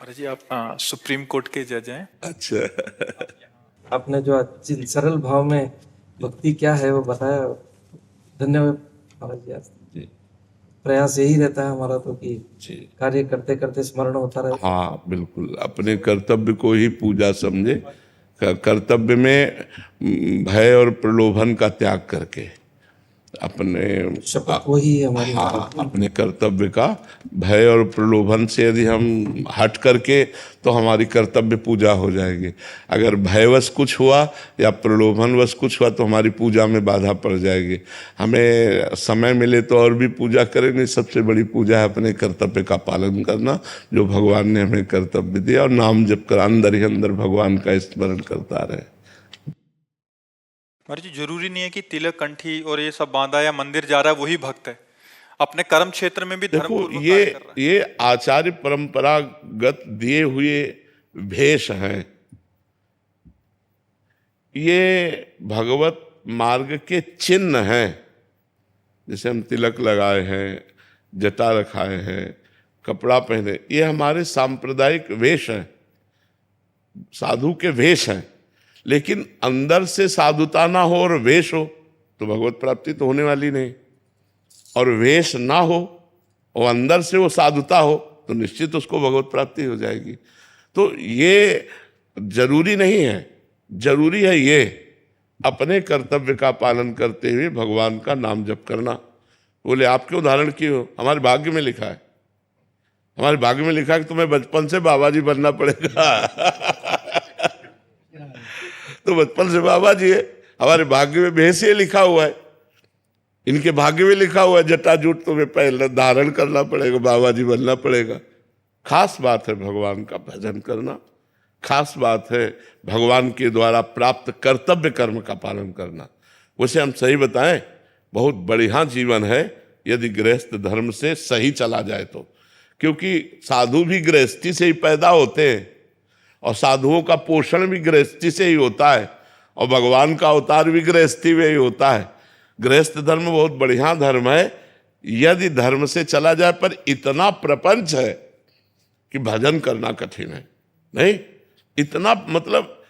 महाराज जी, आप supreme court के जज हैं। अच्छा। आपने जो आज सरल भाव में भक्ति क्या है वो बताया। धन्यवाद महाराज जी। आज जी प्रयास यही रहता है हमारा तो कि जी। कार्य करते करते स्मरण होता रहे। हाँ बिल्कुल, अपने कर्तव्य को ही पूजा समझे। कर्तव्य में भय और प्रलोभन का त्याग करके अपने शपथ वही है हमारी। हाँ, अपने कर्तव्य का भय और प्रलोभन से यदि हम हट करके तो हमारी कर्तव्य पूजा हो जाएगी। अगर भयवश कुछ हुआ या प्रलोभनवश कुछ हुआ तो हमारी पूजा में बाधा पड़ जाएगी। हमें समय मिले तो और भी पूजा करेंगे। सबसे बड़ी पूजा है अपने कर्तव्य का पालन करना, जो भगवान ने हमें कर्तव्य दिया, और नाम जप कर अंदर ही अंदर भगवान का स्मरण करता रहे। महाराज जी, जरूरी नहीं है कि तिलक कंठी और ये सब बांधा या मंदिर जा रहा है वही भक्त है। अपने कर्म क्षेत्र में भी धर्म देखो, पूर्वक कार्य कर रहा है। ये आचार्य परंपरागत दिए हुए भेष हैं। ये भगवत मार्ग के चिन्ह हैं। जैसे हम तिलक लगाए हैं, जटा रखाए हैं, कपड़ा पहने, ये हमारे सांप्रदायिक वेश हैं, साधु के वेश हैं। लेकिन अंदर से साधुता ना हो और वेश हो तो भगवत प्राप्ति तो होने वाली नहीं। और वेश ना हो और अंदर से वो साधुता हो तो निश्चित उसको भगवत प्राप्ति हो जाएगी। तो ये जरूरी नहीं है, जरूरी है ये अपने कर्तव्य का पालन करते हुए भगवान का नाम जप करना। बोले आपके उदाहरण की हो, हमारे भाग्य में लिखा है, हमारे भाग्य में लिखा है कि तुम्हें बचपन से बाबा जी बनना पड़ेगा। तो बचपन से बाबा जी है, हमारे भाग्य में भेष ये लिखा हुआ है, इनके भाग्य में लिखा हुआ है जटाजूट तुम्हें पहले धारण करना पड़ेगा, बाबा जी बनना पड़ेगा। खास बात है भगवान का भजन करना, खास बात है भगवान के द्वारा प्राप्त कर्तव्य कर्म का पालन करना। वैसे हम सही बताएं, बहुत बढ़िया जीवन है यदि गृहस्थ धर्म से सही चला जाए तो। क्योंकि साधु भी गृहस्थी से ही पैदा होते हैं और साधुओं का पोषण भी गृहस्थी से ही होता है और भगवान का अवतार भी गृहस्थी में ही होता है। गृहस्थ धर्म बहुत बढ़िया धर्म है यदि धर्म से चला जाए। पर इतना प्रपंच है कि भजन करना कठिन है। नहीं, इतना मतलब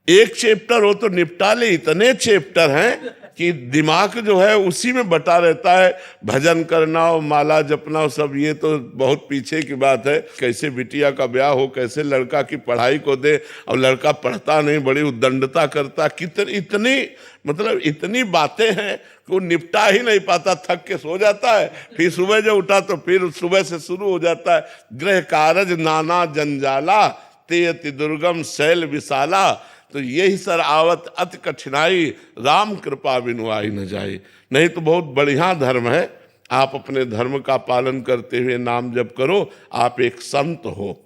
एक चैप्टर हो तो निपटा ले, इतने चैप्टर हैं कि दिमाग जो है उसी में बटा रहता है। भजन करना और माला जपना और सब ये तो बहुत पीछे की बात है। कैसे बिटिया का ब्याह हो, कैसे लड़का की पढ़ाई को दे, और लड़का पढ़ता नहीं, बड़ी उद्दंडता करता, इतनी मतलब इतनी बातें हैं कि वो निपटा ही नहीं पाता, थक के सो जाता है। फिर सुबह जब उठा तो फिर सुबह से शुरू हो जाता है। गृह कारज नाना जंजाला, ते अति दुर्गम शैल विशाला। तो यही सर आवत अति कठिनाई, राम कृपा बिनु आई न जाए। नहीं तो बहुत बढ़िया धर्म है। आप अपने धर्म का पालन करते हुए नाम जप करो, आप एक संत हो।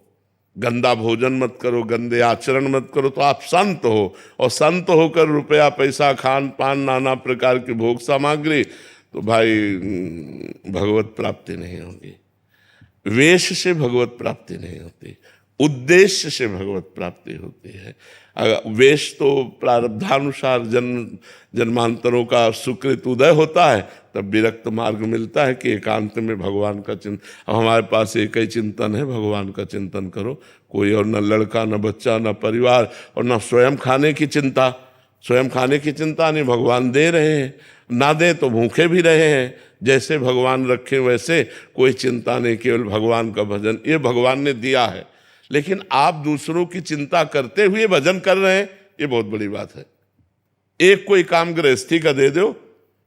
गंदा भोजन मत करो, गंदे आचरण मत करो, तो आप संत हो। और संत होकर रुपया पैसा, खान पान, नाना प्रकार की भोग सामग्री, तो भाई भगवत प्राप्ति नहीं होगी। वेश से भगवत प्राप्ति नहीं होती, उद्देश्य से भगवत प्राप्ति होती है। वेश तो प्रारब्धानुसार जन्मांतरों का सुकृत उदय होता है, तब विरक्त मार्ग मिलता है कि एकांत में भगवान का चिंतन। हमारे पास एक ही चिंतन है, भगवान का चिंतन करो। कोई और न लड़का, न बच्चा, न परिवार, और न स्वयं खाने की चिंता। स्वयं खाने की चिंता नहीं, भगवान दे रहे हैं, ना दे तो भूखे भी रहे हैं। जैसे भगवान रखे वैसे, कोई चिंता नहीं, केवल भगवान का भजन, ये भगवान ने दिया है। लेकिन आप दूसरों की चिंता करते हुए भजन कर रहे हैं, ये बहुत बड़ी बात है। एक कोई काम गृहस्थी का दे दो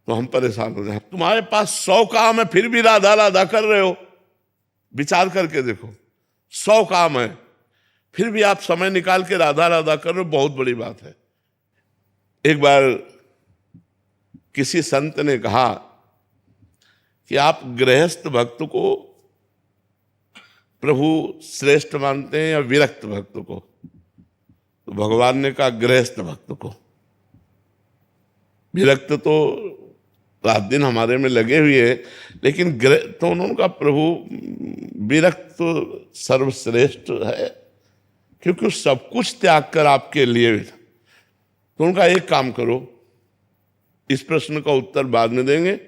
तो हम परेशान हो जाए। तुम्हारे पास 100 काम है फिर भी राधा राधा कर रहे हो, विचार करके देखो। 100 काम है फिर भी आप समय निकाल के राधा राधा कर रहे हो, बहुत बड़ी बात है। एक बार किसी संत ने कहा कि आप गृहस्थ भक्त को प्रभु श्रेष्ठ मानते हैं या विरक्त भक्त को? तो भगवान ने कहा गृहस्थ भक्त को। विरक्त तो रात दिन हमारे में लगे हुए हैं, लेकिन तो उन्होंने कहा प्रभु विरक्त तो सर्वश्रेष्ठ है, क्योंकि सब कुछ त्याग कर आपके लिए। तो उनका एक काम करो, इस प्रश्न का उत्तर बाद में देंगे।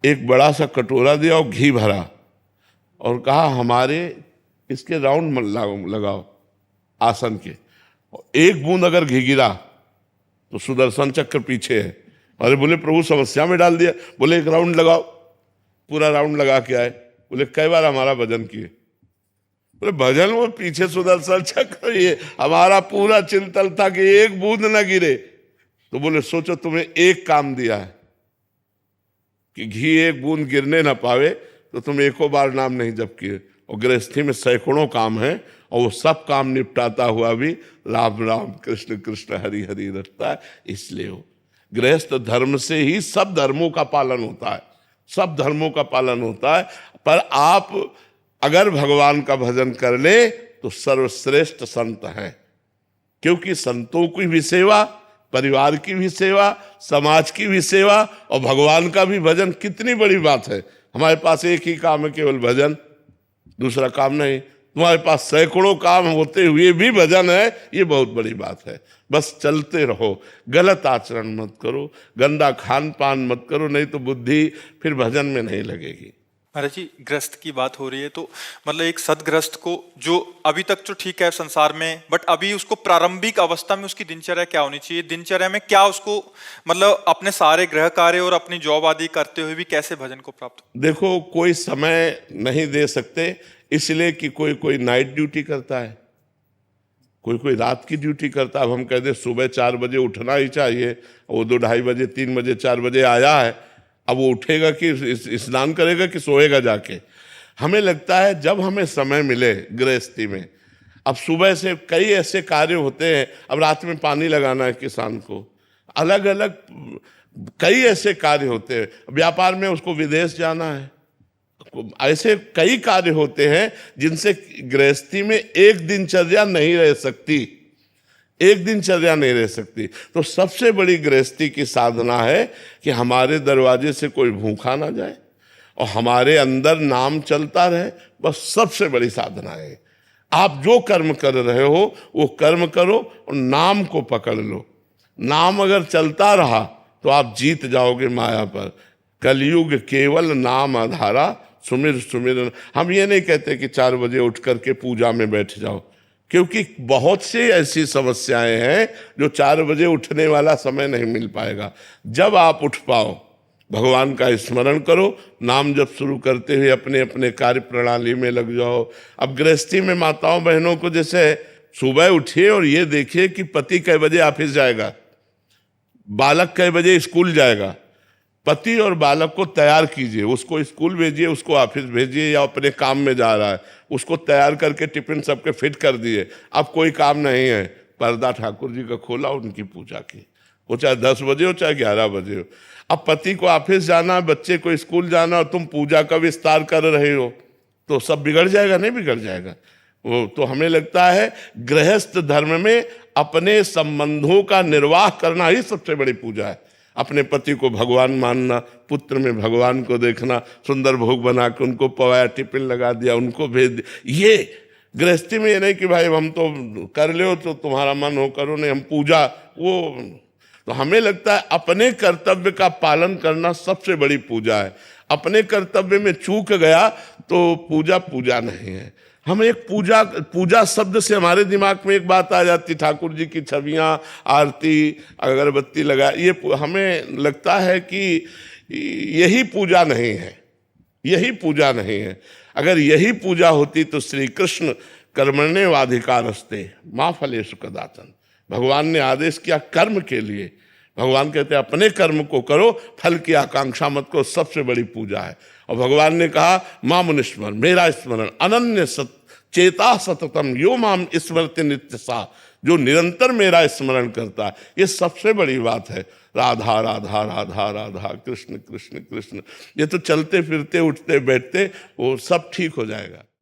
एक बड़ा सा कटोरा दिया और घी भरा और कहा हमारे इसके राउंड लगाओ आसन के, एक बूंद अगर घी गिरा तो सुदर्शन चक्र पीछे है। अरे बोले प्रभु समस्या में डाल दिया। बोले एक राउंड लगाओ, पूरा राउंड लगा के आए। बोले कई बार हमारा भजन किए? बोले भजन वो पीछे सुदर्शन चक्र, ये हमारा पूरा चिंतन था कि एक बूंद न गिरे। तो बोले सोचो तुम्हें एक काम दिया है कि घी एक बूंद गिरने ना पावे, तो तुम एको बार नाम नहीं जप किए। और गृहस्थी में सैकड़ों काम है और वो सब काम निपटाता हुआ भी राम राम कृष्ण कृष्ण हरि हरि रटता है। इसलिए वो गृहस्थ धर्म से ही सब धर्मों का पालन होता है, सब धर्मों का पालन होता है। पर आप अगर भगवान का भजन कर ले तो सर्वश्रेष्ठ संत हैं, क्योंकि संतों की भी सेवा, परिवार की भी सेवा, समाज की भी सेवा और भगवान का भी भजन कितनी बड़ी बात है। हमारे पास एक ही काम है, केवल भजन, दूसरा काम नहीं। तुम्हारे पास सैकड़ों काम होते हुए भी भजन है, ये बहुत बड़ी बात है। बस चलते रहो, गलत आचरण मत करो, गंदा खान पान मत करो, नहीं तो बुद्धि फिर भजन में नहीं लगेगी। महाराज जी, ग्रस्त की बात हो रही है तो मतलब एक सदग्रस्त को जो अभी तक तो ठीक है संसार में, बट अभी उसको प्रारंभिक अवस्था में उसकी दिनचर्या क्या होनी चाहिए? दिनचर्या में क्या उसको मतलब अपने सारे गृह कार्य और अपनी जॉब आदि करते हुए भी कैसे भजन को प्राप्त हो? देखो, कोई समय नहीं दे सकते इसलिए कि कोई कोई नाइट ड्यूटी करता है, कोई कोई रात की ड्यूटी करता है। अब हम कहते सुबह 4 बजे उठना ही चाहिए, वो 2 ढाई बजे 3 बजे 4 बजे आया है, अब वो उठेगा कि स्नान करेगा कि सोएगा जाके? हमें लगता है जब हमें समय मिले गृहस्थी में, अब सुबह से कई ऐसे कार्य होते हैं, अब रात में पानी लगाना है किसान को, अलग अलग कई ऐसे कार्य होते हैं, व्यापार में उसको विदेश जाना है, ऐसे कई कार्य होते हैं जिनसे गृहस्थी में एक दिनचर्या नहीं रह सकती, एक दिनचर्या नहीं रह सकती। तो सबसे बड़ी गृहस्थी की साधना है कि हमारे दरवाजे से कोई भूखा ना जाए और हमारे अंदर नाम चलता रहे, बस सबसे बड़ी साधना है। आप जो कर्म कर रहे हो वो कर्म करो और नाम को पकड़ लो। नाम अगर चलता रहा तो आप जीत जाओगे माया पर। कलयुग केवल नाम आधारा, सुमिर सुमिर। हम ये नहीं कहते कि 4 बजे उठ करके पूजा में बैठ जाओ, क्योंकि बहुत सी ऐसी समस्याएं हैं जो 4 बजे उठने वाला समय नहीं मिल पाएगा। जब आप उठ पाओ, भगवान का स्मरण करो, नाम जब शुरू करते हुए अपने अपने कार्य प्रणाली में लग जाओ। अब गृहस्थी में माताओं बहनों को जैसे सुबह उठिए और ये देखिए कि पति कै बजे ऑफिस जाएगा, बालक कै बजे स्कूल जाएगा। पति और बालक को तैयार कीजिए, उसको स्कूल भेजिए, उसको ऑफिस भेजिए या अपने काम में जा रहा है उसको तैयार करके टिफिन सबके फिट कर दिए। अब कोई काम नहीं है, पर्दा ठाकुर जी का खोला, उनकी पूजा की, वो चाहे 10 बजे हो चाहे 11 बजे हो। अब पति को ऑफिस जाना, बच्चे को स्कूल जाना और तुम पूजा का विस्तार कर रहे हो तो सब बिगड़ जाएगा, नहीं बिगड़ जाएगा? वो तो हमें लगता है गृहस्थ धर्म में अपने संबंधों का निर्वाह करना ही सबसे बड़ी पूजा है। अपने पति को भगवान मानना, पुत्र में भगवान को देखना, सुंदर भोग बना के उनको पवाया, टिफिन लगा दिया, उनको भेज दिया। ये गृहस्थी में ये नहीं कि भाई हम तो कर ले तो तुम्हारा मन हो करो, नहीं हम पूजा वो। तो हमें लगता है अपने कर्तव्य का पालन करना सबसे बड़ी पूजा है। अपने कर्तव्य में चूक गया तो पूजा पूजा नहीं है। हम एक पूजा शब्द से हमारे दिमाग में एक बात आ जाती, ठाकुर जी की छवियाँ, आरती, अगरबत्ती लगा, ये हमें लगता है कि यही पूजा नहीं है, यही पूजा नहीं है। अगर यही पूजा होती तो श्री कृष्ण कर्मण्येवाधिकारस्ते मा फलेषु कदाचन, भगवान ने आदेश किया कर्म के लिए। भगवान कहते हैं अपने कर्म को करो, फल की आकांक्षा मत करो, सबसे बड़ी पूजा है। और भगवान ने कहा माम स्मरण, मेरा स्मरण, अनन्य चेता सततम यो माम स्मरति नित्य सा, जो निरंतर मेरा स्मरण करता है, ये सबसे बड़ी बात है। राधा राधा राधा राधा, कृष्ण कृष्ण कृष्ण, ये तो चलते फिरते उठते बैठते वो सब ठीक हो जाएगा।